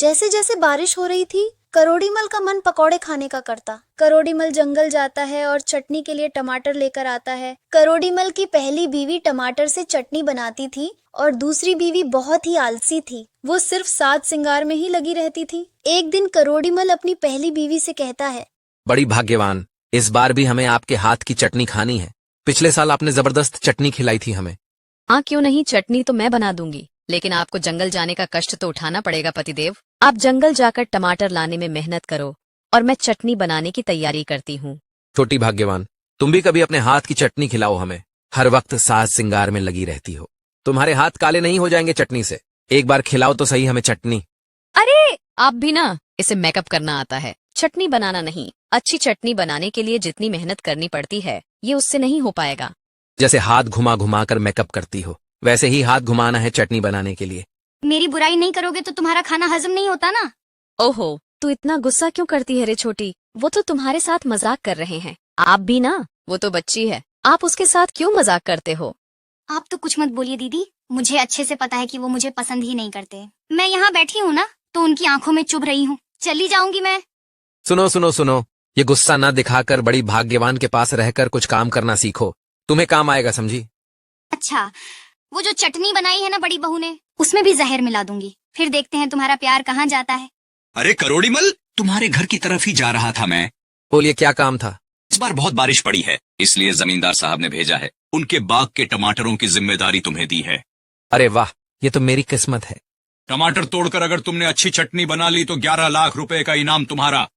जैसे जैसे बारिश हो रही थी, करोड़ीमल का मन पकौड़े खाने का करता। करोड़ीमल जंगल जाता है और चटनी के लिए टमाटर लेकर आता है। करोड़ीमल की पहली बीवी टमाटर से चटनी बनाती थी और दूसरी बीवी बहुत ही आलसी थी। वो सिर्फ साज सिंगार में ही लगी रहती थी। एक दिन करोड़ीमल अपनी पहली बीवी से कहता है, बड़ी भाग्यवान, इस बार भी हमें आपके हाथ की चटनी खानी है। पिछले साल आपने जबरदस्त चटनी खिलाई थी हमें। हाँ क्यों नहीं, चटनी तो मैं बना दूंगी, लेकिन आपको जंगल जाने का कष्ट तो उठाना पड़ेगा पतिदेव। आप जंगल जाकर टमाटर लाने में मेहनत करो और मैं चटनी बनाने की तैयारी करती हूँ। छोटी भाग्यवान, तुम भी कभी अपने हाथ की चटनी खिलाओ हमें। हर वक्त साज सिंगार में लगी रहती हो। तुम्हारे हाथ काले नहीं हो जाएंगे चटनी से। एक बार खिलाओ तो सही हमें चटनी। अरे आप भी ना, इसे मेकअप करना आता है, चटनी बनाना नहीं। अच्छी चटनी बनाने के लिए जितनी मेहनत करनी पड़ती है, ये उससे नहीं हो पाएगा। जैसे हाथ घुमा घुमा कर मेकअप करती हो, वैसे ही हाथ घुमाना है चटनी बनाने के लिए। मेरी बुराई नहीं करोगे तो तुम्हारा खाना हजम नहीं होता ना। ओहो, तू इतना गुस्सा क्यों करती है रे छोटी? वो तो तुम्हारे साथ मजाक कर रहे हैं। आप भी ना, वो तो बच्ची है, आप उसके साथ क्यों मजाक करते हो? आप तो कुछ मत बोलिए दीदी, मुझे अच्छे से पता है कि वो मुझे पसंद ही नहीं करते। मैं यहाँ बैठी हूँ ना, तो उनकी आंखों में चुभ रही हूँ। चली जाऊंगी मैं। सुनो सुनो सुनो, ये गुस्सा ना दिखाकर बड़ी भाग्यवान के पास रहकर कुछ काम करना सीखो। तुम्हें काम आएगा, समझी? अच्छा, वो जो चटनी बनाई है ना बड़ी बहू ने, उसमें भी जहर मिला दूंगी। फिर देखते हैं तुम्हारा प्यार कहाँ जाता है। अरे करोड़ीमल, तुम्हारे घर की तरफ ही जा रहा था मैं। बोलिए, क्या काम था? इस बार बहुत बारिश पड़ी है, इसलिए जमींदार साहब ने भेजा है। उनके बाग के टमाटरों की जिम्मेदारी तुम्हें दी है। अरे वाह, ये तो मेरी किस्मत है। टमाटर तोड़कर अगर तुमने अच्छी चटनी बना ली तो 11 लाख रुपए का इनाम तुम्हारा।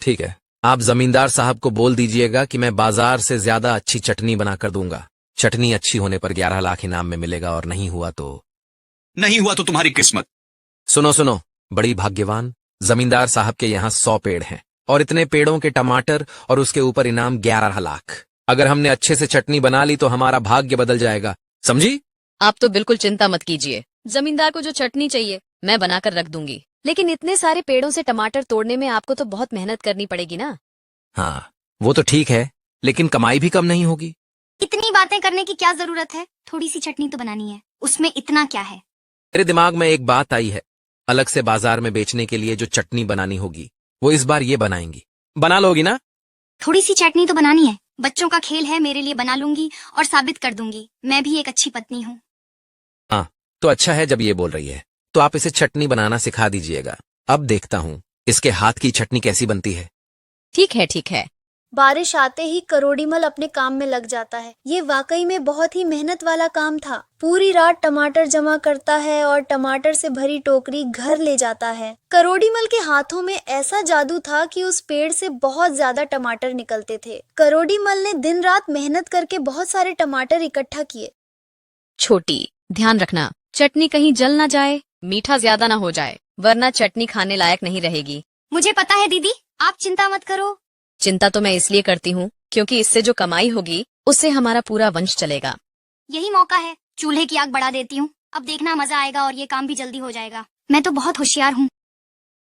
ठीक है, आप जमींदार साहब को बोल दीजिएगा कि मैं बाजार से ज्यादा अच्छी चटनी बनाकर दूंगा। चटनी अच्छी होने पर 11 लाख इनाम में मिलेगा और नहीं हुआ तो तुम्हारी किस्मत। सुनो सुनो, बड़ी भाग्यवान, जमींदार साहब के यहाँ 100 पेड़ हैं और इतने पेड़ों के टमाटर और उसके ऊपर इनाम 11 लाख। अगर हमने अच्छे से चटनी बना ली तो हमारा भाग्य बदल जाएगा, समझी? आप तो बिल्कुल चिंता मत कीजिए। जमींदार को जो चटनी चाहिए मैं बनाकर रख दूंगी, लेकिन इतने सारे पेड़ों से टमाटर तोड़ने में आपको तो बहुत मेहनत करनी पड़ेगी ना। हाँ, वो तो ठीक है, लेकिन कमाई भी कम नहीं होगी। इतनी बातें करने की क्या जरूरत है, थोड़ी सी चटनी तो बनानी है, उसमें इतना क्या है। मेरे दिमाग में एक बात आई है। अलग से बाजार में बेचने के लिए जो चटनी बनानी होगी, वो इस बार ये बनाएंगी। बना लोगी ना? थोड़ी सी चटनी तो बनानी है, बच्चों का खेल है, मेरे लिए बना लूंगी और साबित कर दूंगी मैं भी एक अच्छी पत्नी हूँ। हाँ, तो अच्छा है जब ये बोल रही है, तो आप इसे चटनी बनाना सिखा दीजिएगा। अब देखता हूँ इसके हाथ की चटनी कैसी बनती है। ठीक है ठीक है। बारिश आते ही करोड़ीमल अपने काम में लग जाता है। ये वाकई में बहुत ही मेहनत वाला काम था। पूरी रात टमाटर जमा करता है और टमाटर से भरी टोकरी घर ले जाता है। करोड़ीमल के हाथों में ऐसा जादू था कि उस पेड़ से बहुत ज्यादा टमाटर निकलते थे। करोड़ीमल ने दिन रात मेहनत करके बहुत सारे टमाटर इकट्ठा किए। छोटी, ध्यान रखना, चटनी कहीं जल ना जाए, मीठा ज्यादा ना हो जाए, वरना चटनी खाने लायक नहीं रहेगी। मुझे पता है दीदी, आप चिंता मत करो। चिंता तो मैं इसलिए करती हूँ क्योंकि इससे जो कमाई होगी उससे हमारा पूरा वंश चलेगा। यही मौका है, चूल्हे की आग बढ़ा देती हूँ। अब देखना मजा आएगा और ये काम भी जल्दी हो जाएगा। मैं तो बहुत होशियार हूँ।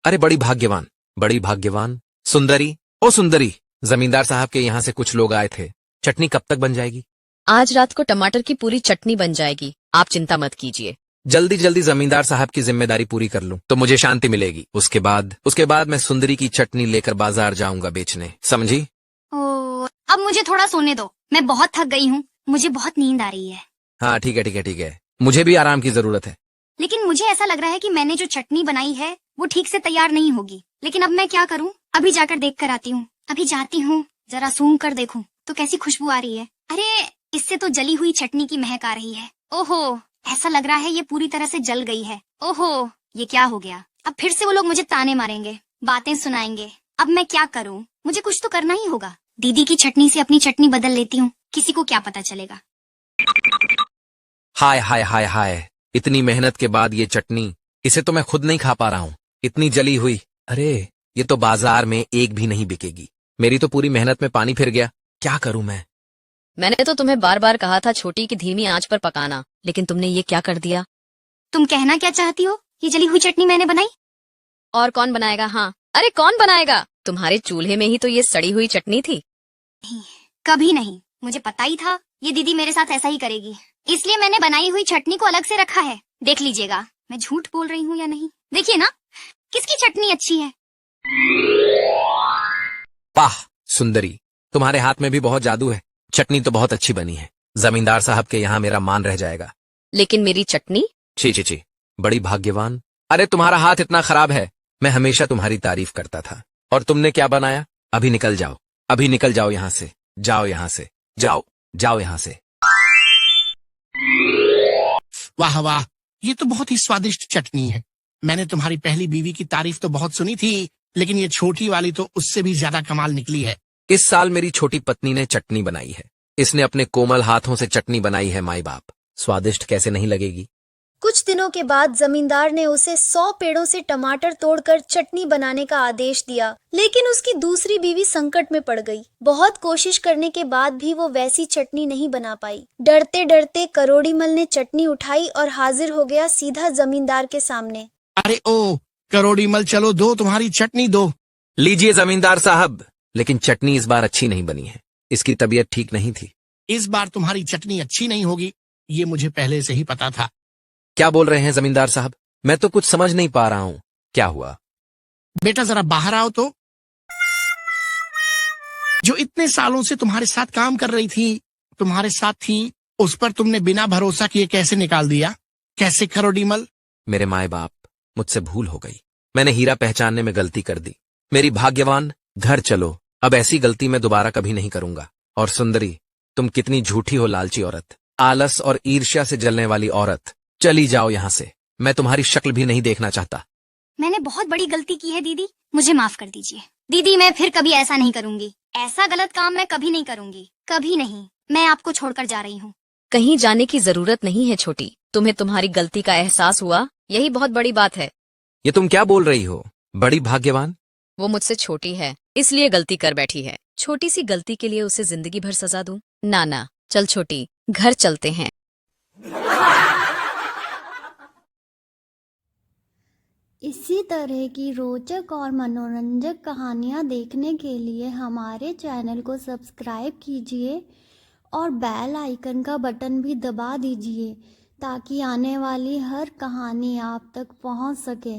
अरे बड़ी भाग्यवान, सुंदरी, ओ सुंदरी, जमींदार साहब के यहाँ से कुछ लोग आए थे। चटनी कब तक बन जाएगी? आज रात को टमाटर की पूरी चटनी बन जाएगी, आप चिंता मत कीजिए। जल्दी जल्दी जमींदार साहब की जिम्मेदारी पूरी कर लूं तो मुझे शांति मिलेगी। उसके बाद मैं सुंदरी की चटनी लेकर बाजार जाऊंगा बेचने, समझी? ओ, अब मुझे थोड़ा सोने दो, मैं बहुत थक गई हूँ, मुझे बहुत नींद आ रही है। हाँ ठीक है, मुझे भी आराम की जरूरत है। लेकिन मुझे ऐसा लग रहा है कि मैंने जो चटनी बनाई है वो ठीक से तैयार नहीं होगी। लेकिन अब मैं क्या करूँ? अभी जाकर देख कर आती हूँ। अभी जाती हूँ, जरा सूंघ कर देखूं तो कैसी खुशबू आ रही है। अरे इससे तो जली हुई चटनी की महक आ रही है। ओहो, ऐसा लग रहा है ये पूरी तरह से जल गई है। ओहो, ये क्या हो गया? अब फिर से वो लोग मुझे ताने मारेंगे, बातें सुनाएंगे। अब मैं क्या करूं? मुझे कुछ तो करना ही होगा। दीदी की चटनी से अपनी चटनी बदल लेती हूँ, किसी को क्या पता चलेगा। हाय, इतनी मेहनत के बाद ये चटनी, इसे तो मैं खुद नहीं खा पा रहा हूँ। इतनी जली हुई, अरे ये तो बाजार में एक भी नहीं बिकेगी। मेरी तो पूरी मेहनत में पानी फिर गया। क्या करूं मैं? मैंने तो तुम्हें बार बार कहा था छोटी की धीमी आंच पर पकाना, लेकिन तुमने ये क्या कर दिया? तुम कहना क्या चाहती हो? ये जली हुई चटनी मैंने बनाई? और कौन बनाएगा? हाँ, अरे कौन बनाएगा? तुम्हारे चूल्हे में ही तो ये सड़ी हुई चटनी थी। नहीं, कभी नहीं। मुझे पता ही था ये दीदी मेरे साथ ऐसा ही करेगी, इसलिए मैंने बनाई हुई चटनी को अलग से रखा है। देख लीजिएगा मैं झूठ बोल रही हूँ या नहीं। देखिए ना, किसकी चटनी अच्छी है? वाह सुंदरी, तुम्हारे हाथ में भी बहुत जादू है। चटनी तो बहुत अच्छी बनी है। जमींदार साहब के यहाँ मेरा मान रह जाएगा। लेकिन मेरी चटनी? छी छी छी, बड़ी भाग्यवान। अरे तुम्हारा हाथ इतना खराब है, मैं हमेशा तुम्हारी तारीफ करता था। और तुमने क्या बनाया? अभी निकल जाओ, अभी निकल जाओ यहाँ से। जाओ यहाँ से, जाओ जाओ यहाँ से। वाह वाह, ये तो बहुत ही स्वादिष्ट चटनी है। मैंने तुम्हारी पहली बीवी की तारीफ तो बहुत सुनी थी, लेकिन ये छोटी वाली तो उससे भी ज्यादा कमाल निकली है। इस साल मेरी छोटी पत्नी ने चटनी बनाई है। इसने अपने कोमल हाथों से चटनी बनाई है माई बाप। स्वादिष्ट कैसे नहीं लगेगी। कुछ दिनों के बाद जमींदार ने उसे 100 पेड़ों से टमाटर तोड़कर चटनी बनाने का आदेश दिया, लेकिन उसकी दूसरी बीवी संकट में पड़ गई। बहुत कोशिश करने के बाद भी वो वैसी चटनी नहीं बना पाई। डरते डरते करोड़ीमल ने चटनी उठाई और हाजिर हो गया सीधा जमींदार के सामने। अरे ओ करोड़ीमल, चलो दो तुम्हारी चटनी दो। लीजिए जमींदार साहब, लेकिन चटनी इस बार अच्छी नहीं बनी है। इसकी तबीयत ठीक नहीं थी। इस बार तुम्हारी चटनी अच्छी नहीं होगी, ये मुझे पहले से ही पता था। क्या बोल रहे हैं जमींदार साहब? मैं तो कुछ समझ नहीं पा रहा हूँ। क्या हुआ? बेटा जरा बाहर आओ तो। जो इतने सालों से तुम्हारे साथ काम कर रही थी, तुम्हारे साथ थी, उस पर तुमने बिना भरोसा किए कैसे निकाल दिया? कैसे करोड़ीमल? मेरे माए बाप, मुझसे भूल हो गई। मैंने हीरा पहचानने में गलती कर दी। मेरी भाग्यवान, घर चलो। अब ऐसी गलती मैं दोबारा कभी नहीं करूंगा। और सुंदरी, तुम कितनी झूठी हो लालची औरत, आलस और ईर्ष्या से जलने वाली औरत। चली जाओ यहाँ से, मैं तुम्हारी शक्ल भी नहीं देखना चाहता। मैंने बहुत बड़ी गलती की है दीदी, मुझे माफ कर दीजिए। दीदी मैं फिर कभी ऐसा नहीं करूंगी। ऐसा गलत काम मैं कभी नहीं करूंगी, कभी नहीं। मैं आपको छोड़कर जा रही हूँ। कहीं जाने की जरूरत नहीं है छोटी। तुम्हें तुम्हारी गलती का एहसास हुआ, यही बहुत बड़ी बात है। ये तुम क्या बोल रही हो? बड़ी भाग्यवान? वो मुझसे छोटी है, इसलिए गलती कर बैठी है। छोटी सी गलती के लिए उसे जिंदगी भर सजा दूं? ना ना, चल छोटी, घर चलते हैं। इसी तरह की रोचक और मनोरंजक कहानियाँ देखने के लिए हमारे चैनल को सब्सक्राइब कीजिए और बेल आइकन का बटन भी दबा दीजिए ताकि आने वाली हर कहानी आप तक पहुंच सके।